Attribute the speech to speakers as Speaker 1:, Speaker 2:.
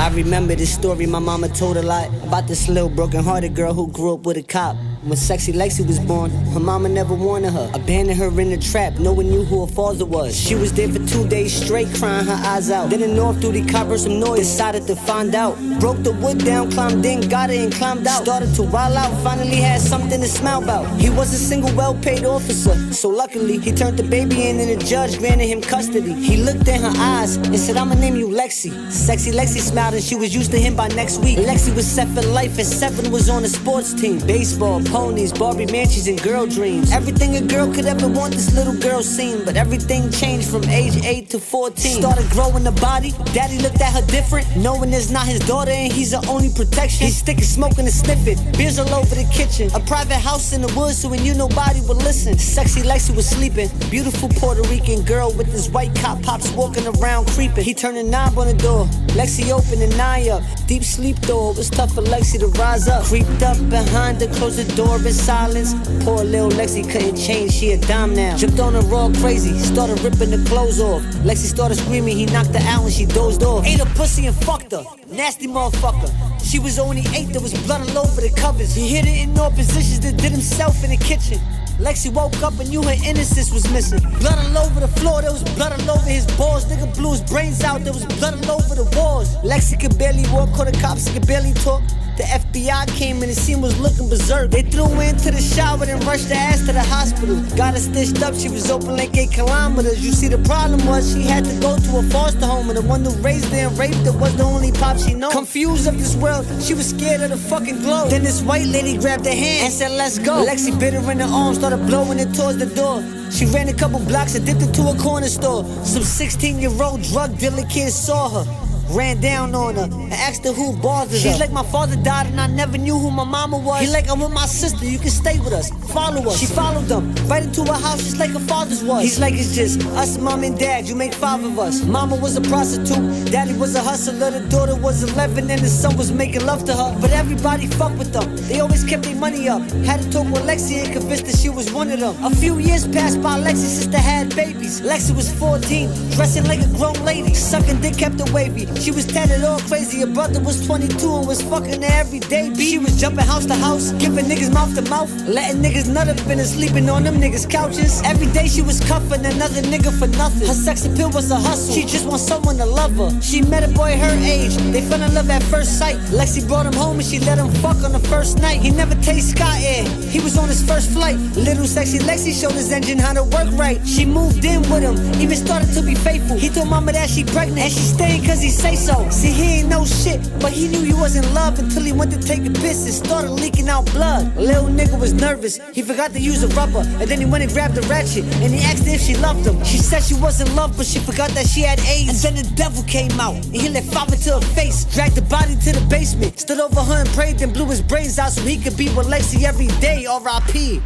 Speaker 1: I remember this story my mama told a lot about this little broken-hearted girl who grew up with a cop. When sexy Lexi was born, her mama never wanted her, abandoned her in the trap. No one knew who her father was. She was there for 2 days straight, crying her eyes out. Then the North duty cop heard some noise, decided to find out. Broke the wood down, climbed in, got it and climbed out. Started to wild out, finally had something to smile about. He was a single, well-paid officer, so luckily he turned the baby in and the judge granted him custody. He looked in her eyes and said, I'ma name you Lexi. Sexy Lexi smiled and she was used to him by next week. Lexi was set for life and 7 was on the sports team. Baseball, ponies, Barbie mansions, and girl dreams. Everything a girl could ever want, this little girl seen. But everything changed from age 8 to 14. Started growing the body, daddy looked at her different, knowing it's not his daughter and he's her only protection. He's sticking, smoking and sniffing, beers all over the kitchen. A private house in the woods so he knew nobody would listen. Sexy Lexi was sleeping, beautiful Puerto Rican girl with his white cop pops walking around creeping. He turned a knob on the door, Lexi opened an eye up. Deep sleep though, it was tough for Lexi to rise up. Creeped up behind her, closed the door in silence. Poor little Lexi couldn't change, she a dime now. Jumped on her all crazy, started ripping the clothes off. Lexi started screaming, he knocked her out and she dozed off. Ate her pussy and fucked her, nasty motherfucker. She was only 8, there was blood all over the covers. He hid it in all positions that did himself in the kitchen. Lexi woke up and knew her innocence was missing. Blood all over the floor, there was blood all over his balls. Nigga blew his brains out, there was blood all over the walls. Lexi could barely walk, called the cops, he could barely talk. The FBI came and the scene was looking berserk. They threw her into the shower and rushed her ass to the hospital. Got her stitched up, she was open like 8 kilometers. You see, the problem was she had to go to a foster home, and the one who raised her and raped her was the only pop she knew. Confused of this world, she was scared of the fucking glow. Then this white lady grabbed her hand and said, let's go. Lexi bit her in the arm, started blowing it towards the door. She ran a couple blocks and dipped into a corner store. Some 16-year-old drug dealer kids saw her, ran down on her and asked her who bothered her. She's like, my father died and I never knew who my mama was. He like, I'm with my sister, you can stay with us, follow us. She followed them right into her house just like her father's was. He's like, it's just us, mom and dad, you make 5 of us. Mama was a prostitute, daddy was a hustler, the daughter was 11 and the son was making love to her. But everybody fucked with them, they always kept their money up. Had to talk with Lexi and convinced that she was one of them. A few years passed by, Lexi's sister had babies. Lexi was 14, dressing like a grown lady, sucking dick kept her wavy. She was tatted all crazy, her brother was 22 and was fucking her every day. She was jumping house to house, giving niggas mouth to mouth, letting niggas nut up and sleeping on them niggas' couches. Every day she was cuffing another nigga for nothing. Her sex appeal was a hustle, she just wants someone to love her. She met a boy her age, they fell in love at first sight. Lexi brought him home and she let him fuck on the first night. He never tasted Sky Air, he was on his first flight. Little sexy Lexi showed his engine how to work right. She moved in with him, even started to be faithful. He told mama that she pregnant and she staying cause he say so. See, he ain't no shit, but he knew he was in love until he went to take a piss and started leaking out blood. Little nigga was nervous, he forgot to use a rubber, and then he went and grabbed a ratchet and he asked her if she loved him. She said she was in love, but she forgot that she had AIDS. And then the devil came out and he let fire to her face, dragged the body to the basement, stood over her and prayed, then blew his brains out so he could be with Lexi every day. R.I.P.